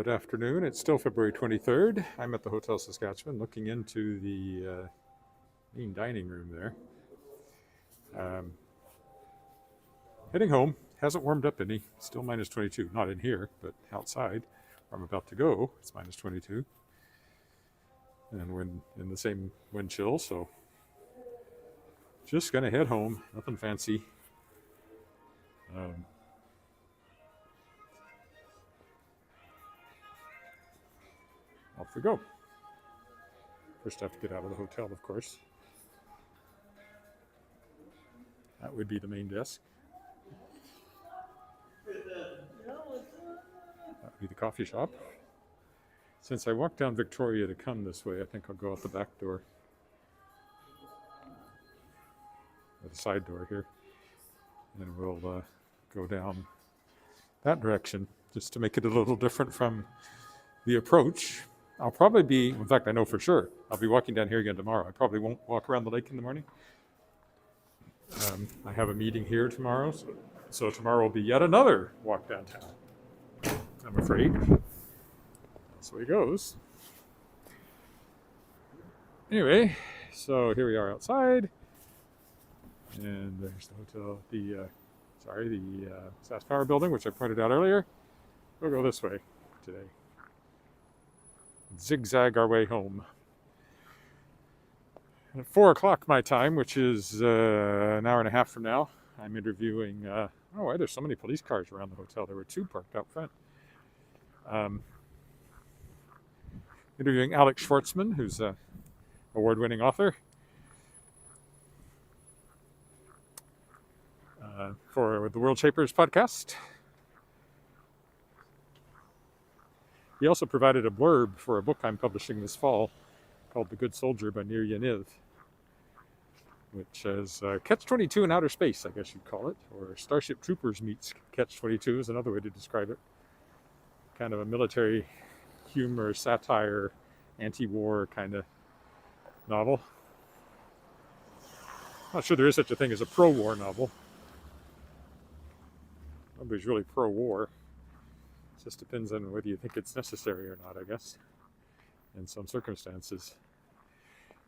Good afternoon. It's still February 23rd. I'm at the Hotel Saskatchewan looking into the main dining room there. Heading home. Hasn't warmed up any. Still minus 22. Not in here, but outside where I'm about to go, it's minus 22. And we're in the same wind chill, so just going to head home. Nothing fancy. Off we go. First I have to get out of the hotel, of course. That would be the main desk. That would be the coffee shop. Since I walked down Victoria to come this way, I think I'll go out the back door. Or the side door here. And we'll go down that direction just to make it a little different from the approach. I'll probably be, in fact, I know for sure, I'll be walking down here again tomorrow. I probably won't walk around the lake in the morning. I have a meeting here tomorrow, so tomorrow will be yet another walk downtown, I'm afraid. That's the way it goes. Anyway, so here we are outside, and there's the hotel, the SAS Power building, which I pointed out earlier. We'll go this way today. Zigzag our way home. At 4 o'clock my time, which is an hour and a half from now, I'm interviewing, why there's so many police cars around the hotel. There were 2 parked out front. Interviewing Alex Schwartzman, who's an award-winning author, for the World Shapers podcast. He also provided a blurb for a book I'm publishing this fall called The Good Soldier by Nir Yaniv, which is Catch-22 in outer space, I guess you'd call it, or Starship Troopers meets Catch-22 is another way to describe it. Kind of a military humor, satire, anti-war kind of novel. Not sure there is such a thing as a pro-war novel. Nobody's really pro-war. It just depends on whether you think it's necessary or not, I guess, in some circumstances.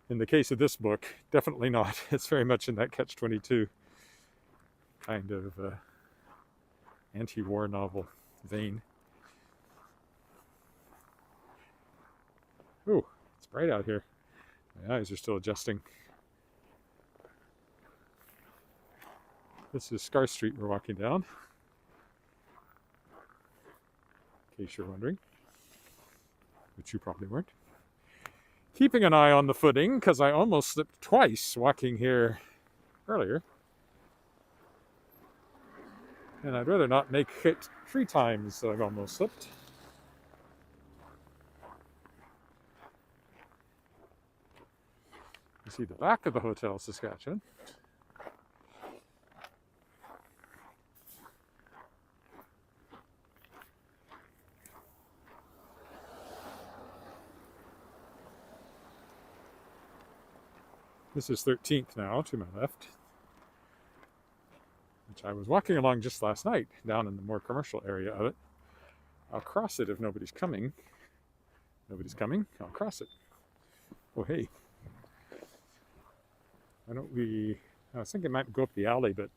In the case of this book, definitely not. It's very much in that Catch-22 kind of anti-war novel vein. Ooh, it's bright out here. My eyes are still adjusting. This is Scar Street we're walking down, in case you're wondering, which you probably weren't. Keeping an eye on the footing, because I almost slipped twice walking here earlier. And I'd rather not make it 3 times that I've almost slipped. You see the back of the Hotel Saskatchewan. This is 13th now, to my left, which I was walking along just last night, down in the more commercial area of it. I'll cross it if nobody's coming. Nobody's coming, I'll cross it. Oh, hey. Why don't we... I was thinking I might go up the alley, but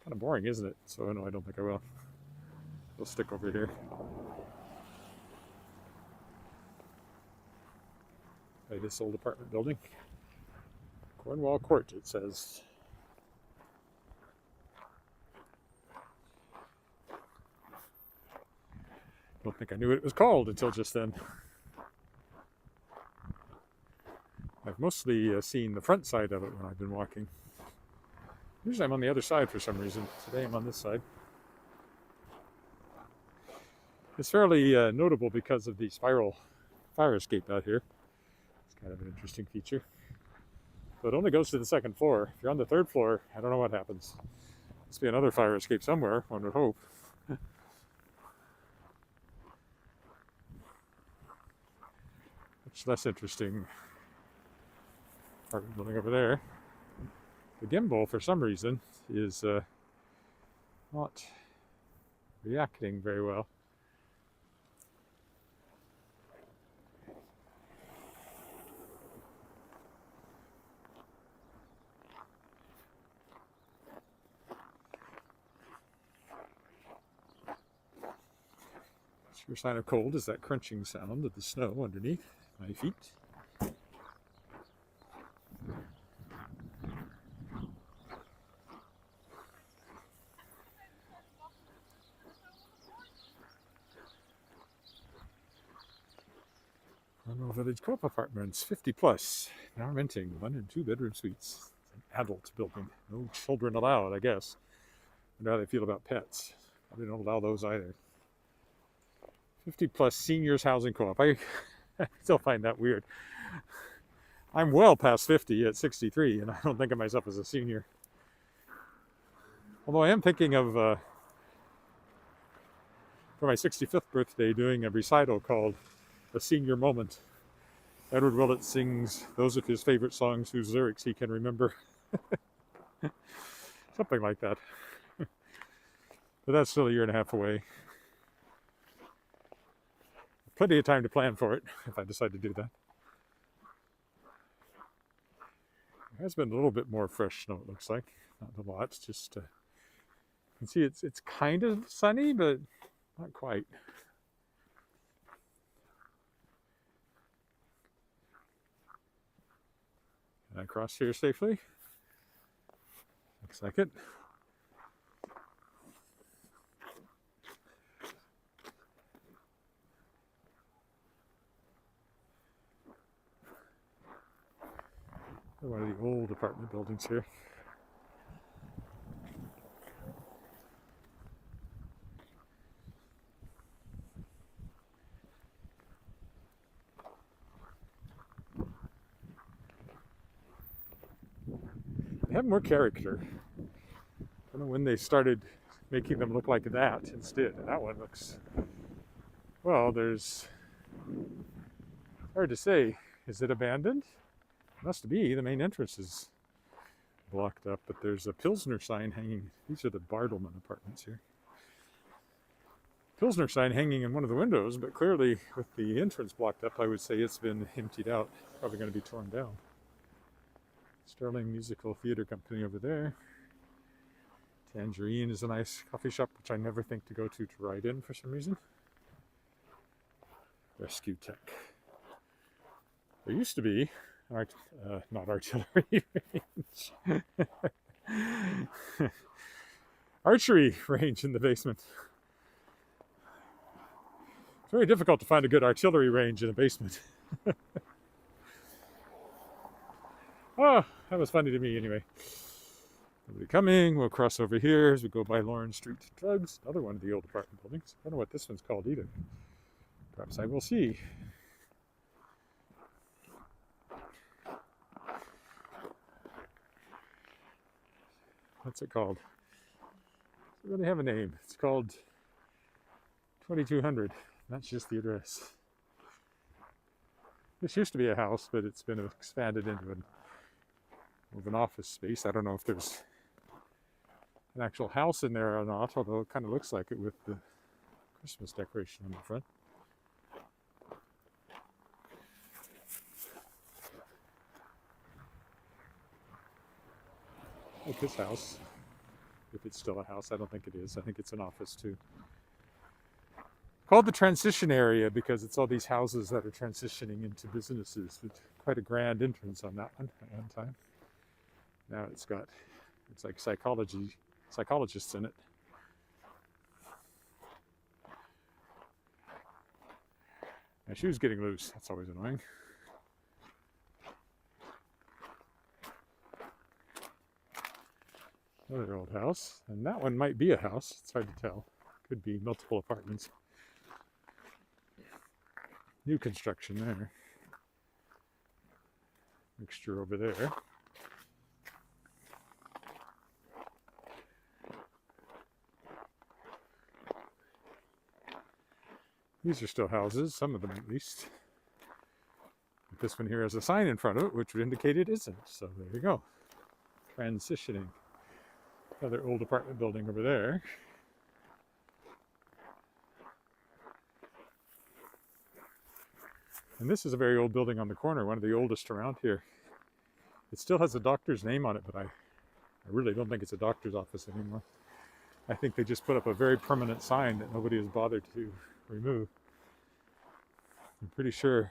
kind of boring, isn't it? So, no, I don't think I will. We'll stick over here. By this old apartment building. Cornwall Court, it says. Don't think I knew what it was called until just then. I've mostly seen the front side of it when I've been walking. Usually I'm on the other side for some reason. Today I'm on this side. It's fairly notable because of the spiral fire escape out here. It's kind of an interesting feature. But it only goes to the 2nd floor. If you're on the 3rd floor, I don't know what happens. Must be another fire escape somewhere, one would hope. Much less interesting apartment building over there. The gimbal, for some reason, is not reacting very well. Sure sign of cold is that crunching sound of the snow underneath my feet. Arnold Village Co-op Apartments, 50 plus, now renting 1 and 2 bedroom suites. It's an adult building, no children allowed, I guess. I wonder how they feel about pets. Probably don't allow those either. 50 plus seniors housing co-op. I still find that weird. I'm well past 50 at 63, and I don't think of myself as a senior. Although I am thinking of, for my 65th birthday, doing a recital called A Senior Moment. Edward Willett sings those of his favorite songs whose lyrics he can remember. Something like that. But that's still a year and a half away. Plenty of time to plan for it, if I decide to do that. There has been a little bit more fresh snow, it looks like. Not a lot, just you can see it's kind of sunny, but not quite. Can I cross here safely? Looks like it. One of the old apartment buildings here. They have more character. I don't know when they started making them look like that instead. And that one looks, well, there's, hard to say. Is it abandoned? Must be. The main entrance is blocked up, but there's a Pilsner sign hanging. These are the Bartleman apartments here. Pilsner sign hanging in one of the windows, but clearly with the entrance blocked up, I would say it's been emptied out. Probably going to be torn down. Sterling Musical Theater Company over there. Tangerine is a nice coffee shop, which I never think to go to ride in for some reason. Rescue Tech. There used to be not artillery range. Archery range in the basement. It's very difficult to find a good artillery range in a basement. Oh, that was funny to me anyway. Nobody coming. We'll cross over here as we go by Lawrence Street Drugs. Another one of the old apartment buildings. I don't know what this one's called either. Perhaps I will see. What's it called? Does it really have a name? It's called 2200. That's just the address. This used to be a house, but it's been expanded into an office space. I don't know if there's an actual house in there or not, although it kind of looks like it with the Christmas decoration on the front. Like this house, if it's still a house. I don't think it is. I think it's an office too. Called the transition area because it's all these houses that are transitioning into businesses. With quite a grand entrance on that one at one time. Now it's like psychologists in it. My shoe's getting loose. That's always annoying. Another old house, and that one might be a house. It's hard to tell. Could be multiple apartments. New construction there. Mixture over there. These are still houses, some of them at least. But this one here has a sign in front of it, which would indicate it isn't. So there you go. Transitioning. Another old apartment building over there. And this is a very old building on the corner, one of the oldest around here. It still has a doctor's name on it, but I really don't think it's a doctor's office anymore. I think they just put up a very permanent sign that nobody has bothered to remove. I'm pretty sure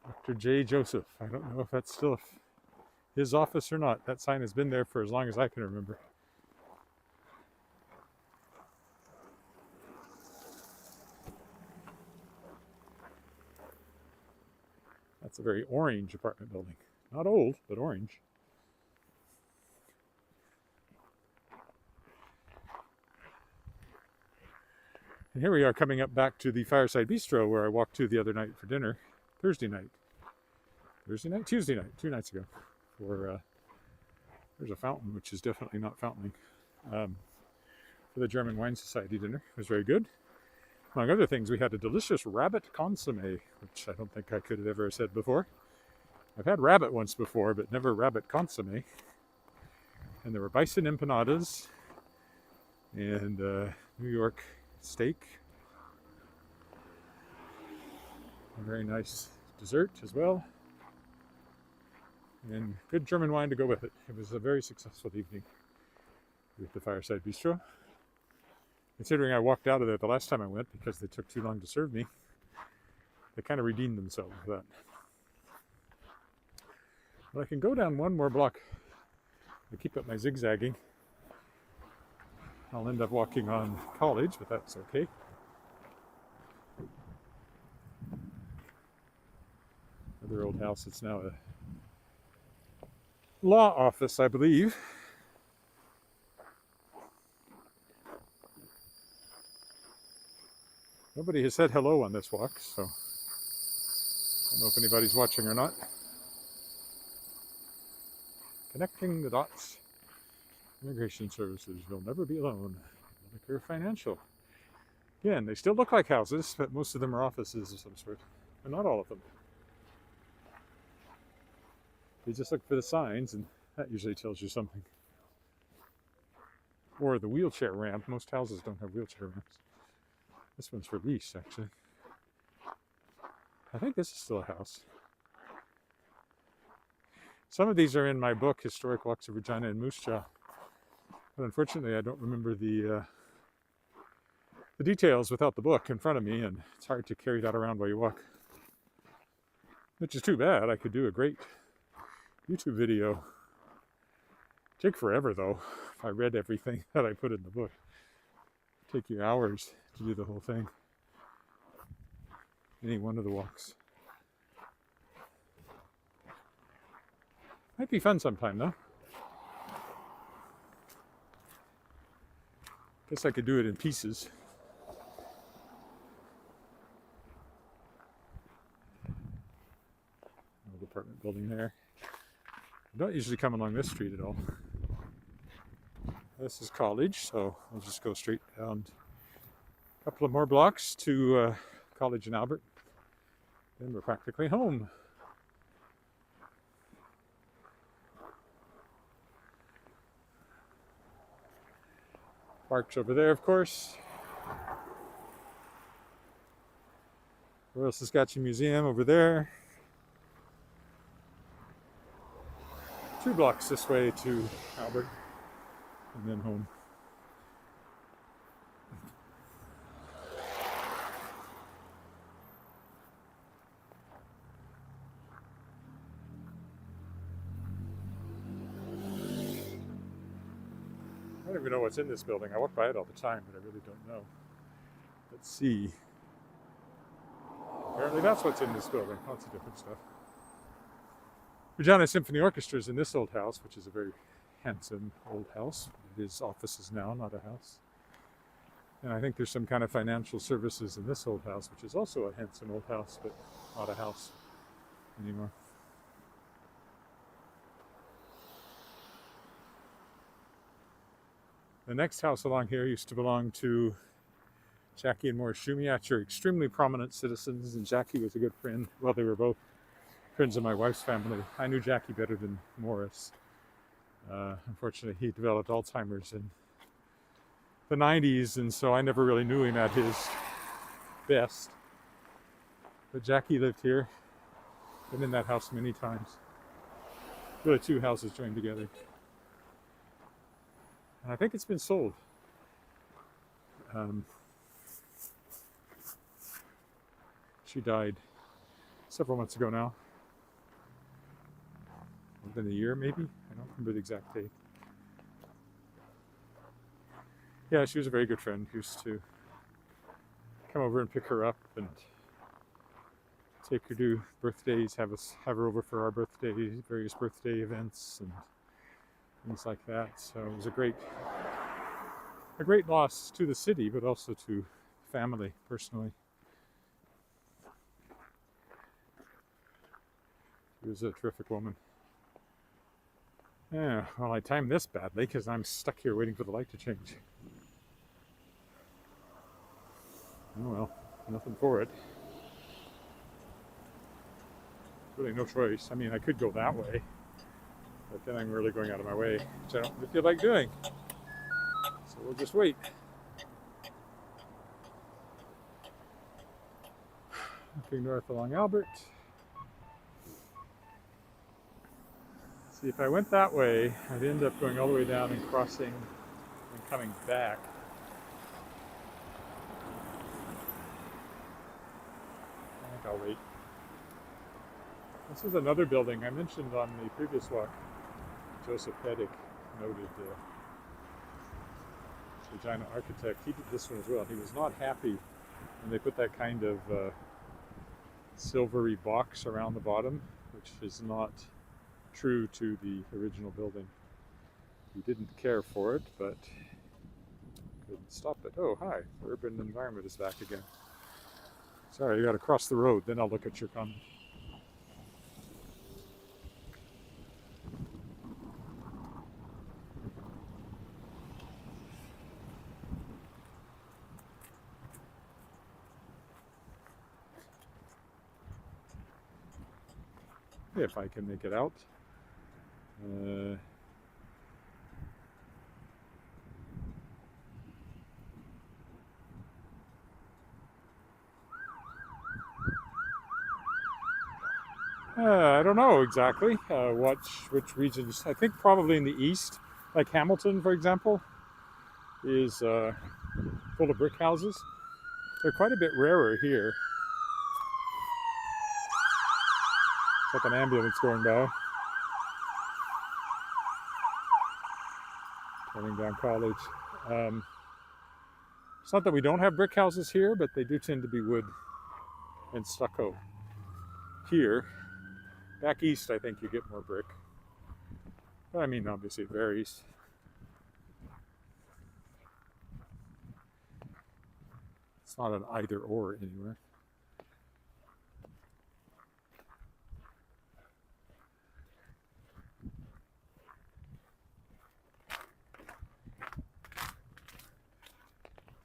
Dr. J. Joseph. I don't know if that's still his office or not. That sign has been there for as long as I can remember. That's a very orange apartment building. Not old, but orange. And here we are coming up back to the Fireside Bistro where I walked to the other night for dinner. Tuesday night, 2 nights ago. There's a fountain, which is definitely not fountaining. For the German Wine Society dinner. It was very good. Among other things, we had a delicious rabbit consomme, which I don't think I could have ever said before. I've had rabbit once before, but never rabbit consomme. And there were bison empanadas and New York steak. A very nice dessert as well. And good German wine to go with it. It was a very successful evening with the Fireside Bistro. Considering I walked out of there the last time I went because they took too long to serve me, they kind of redeemed themselves with that. But I can go down one more block to keep up my zigzagging. I'll end up walking on College, but that's okay. Another old house. It's now a law office, I believe. Nobody has said hello on this walk, so I don't know if anybody's watching or not. Connecting the dots. Immigration Services, you'll never be alone. Medicare Financial. Again, they still look like houses, but most of them are offices of some sort. But not all of them. You just look for the signs, and that usually tells you something. Or the wheelchair ramp. Most houses don't have wheelchair ramps. This one's for lease, actually. I think this is still a house. Some of these are in my book, Historic Walks of Regina and Moose Jaw. But unfortunately, I don't remember the details without the book in front of me, and it's hard to carry that around while you walk. Which is too bad. I could do a great YouTube video. It'd take forever, though, if I read everything that I put in the book. It'd take you hours to do the whole thing. Any one of the walks. Might be fun sometime, though. Guess I could do it in pieces. Old apartment building there. I don't usually come along this street at all. This is College, so I'll just go straight down a couple of more blocks to College and Albert. Then we're practically home. Park's over there, of course. Royal Saskatchewan Museum over there. 2 blocks this way to Albert, and then home. I don't even know what's in this building. I walk by it all the time, but I really don't know. Let's see. Apparently that's what's in this building. Lots of different stuff. Regina Symphony Orchestra is in this old house, which is a very handsome old house. It is offices now, not a house. And I think there's some kind of financial services in this old house, which is also a handsome old house, but not a house anymore. The next house along here used to belong to Jackie and Morris Shumiatcher, extremely prominent citizens, and Jackie was a good friend. Well, they were both friends of my wife's family. I knew Jackie better than Morris. Unfortunately, he developed Alzheimer's in the 90s, and so I never really knew him at his best. But Jackie lived here. Been in that house many times. Really 2 houses joined together. And I think it's been sold. She died several months ago now. Within a year, maybe? I don't remember the exact date. Yeah, she was a very good friend. Used to come over and pick her up and take her to birthdays, have her over for our birthdays, various birthday events and things like that. So it was a great loss to the city, but also to family personally. She was a terrific woman. Yeah, well, I timed this badly because I'm stuck here waiting for the light to change. Oh well, nothing for it. Really no choice. I mean, I could go that way, but then I'm really going out of my way, which I don't really feel like doing. So we'll just wait. Looking north along Albert. See, if I went that way, I'd end up going all the way down and crossing and coming back. I think I'll wait. This is another building I mentioned on the previous walk. Joseph Pedic, noted Regina architect. He did this one as well. He was not happy when they put that kind of silvery box around the bottom, which is not true to the original building. He didn't care for it, but couldn't stop it. Oh, hi. Urban environment is back again. Sorry, you got to cross the road, then I'll look at your comment. If I can make it out. I don't know exactly which regions. I think probably in the east, like Hamilton, for example, is full of brick houses. They're quite a bit rarer here. It's like an ambulance going by. Turning down College. It's not that we don't have brick houses here, but they do tend to be wood and stucco. Here, back east, I think you get more brick. But I mean, obviously it varies. It's not an either or anywhere.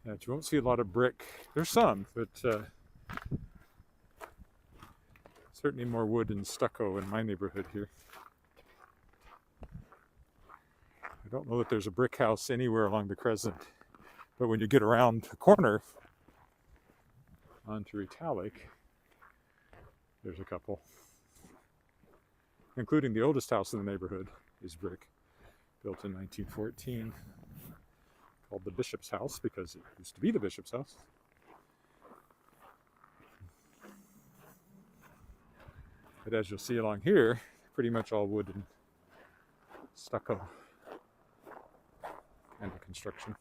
Yeah, you won't see a lot of brick. There's some, but certainly more wood and stucco in my neighborhood here. I don't know that there's a brick house anywhere along the Crescent, but when you get around the corner onto Italic, there's a couple. Including the oldest house in the neighborhood is brick, built in 1914. Called the Bishop's House because it used to be the Bishop's House. But as you'll see along here, pretty much all wood and stucco kind of construction.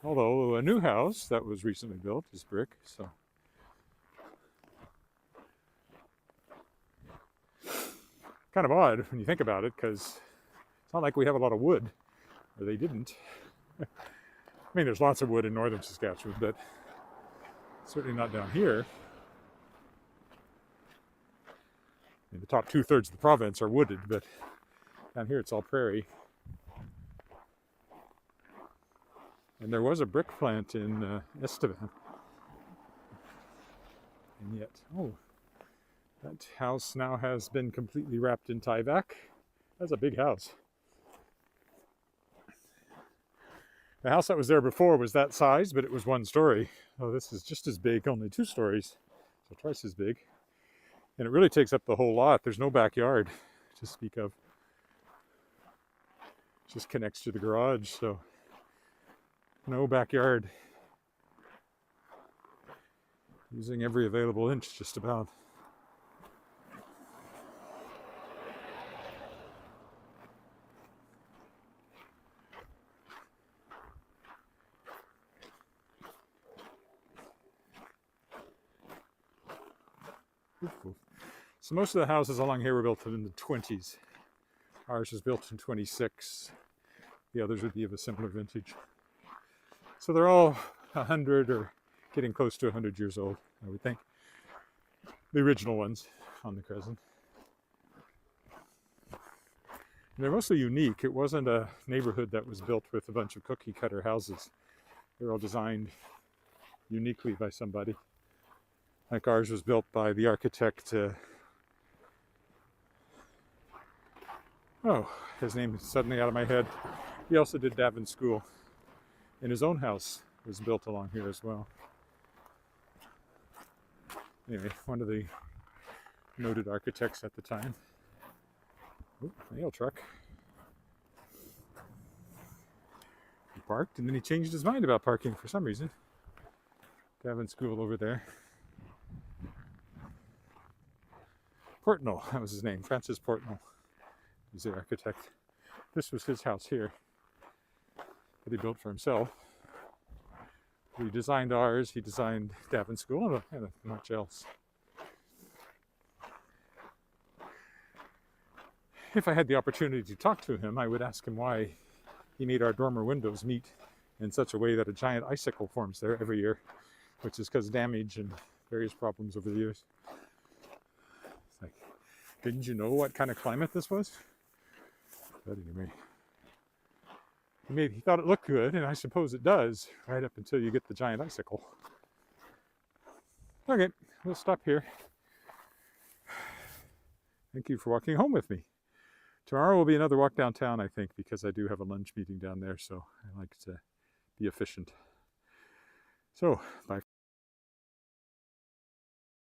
Although a new house that was recently built is brick, so. Kind of odd when you think about it, because it's not like we have a lot of wood, or they didn't. I mean, there's lots of wood in northern Saskatchewan, but certainly not down here. I mean, the top 2/3 of the province are wooded, but down here it's all prairie. And there was a brick plant in Estevan. And yet, oh, that house now has been completely wrapped in Tyvek. That's a big house. The house that was there before was that size, but it was 1 story. Oh, this is just as big, only 2 stories, so twice as big. And it really takes up the whole lot. There's no backyard to speak of. It just connects to the garage, so no backyard. using every available inch just about. So most of the houses along here were built in the 20s. Ours was built in 26. The others would be of a similar vintage. So they're all 100 or getting close to 100 years old, I would think. The original ones on the Crescent. And they're mostly unique. It wasn't a neighborhood that was built with a bunch of cookie cutter houses. They're all designed uniquely by somebody. Like ours was built by the architect. His name is suddenly out of my head. He also did Davin School. And his own house was built along here as well. Anyway, one of the noted architects at the time. Oh, nail truck. He parked, and then he changed his mind about parking for some reason. Davin School over there. Portnell, that was his name, Francis Portnell. He's the architect. This was his house here that he built for himself. He designed ours, he designed Davin School, and much else. If I had the opportunity to talk to him, I would ask him why he made our dormer windows meet in such a way that a giant icicle forms there every year, which is because damage and various problems over the years. It's like, didn't you know what kind of climate this was? But anyway, he thought it looked good, and I suppose it does, right up until you get the giant icicle. Okay, we'll stop here. Thank you for walking home with me. Tomorrow will be another walk downtown, I think, because I do have a lunch meeting down there, so I like to be efficient. So, bye.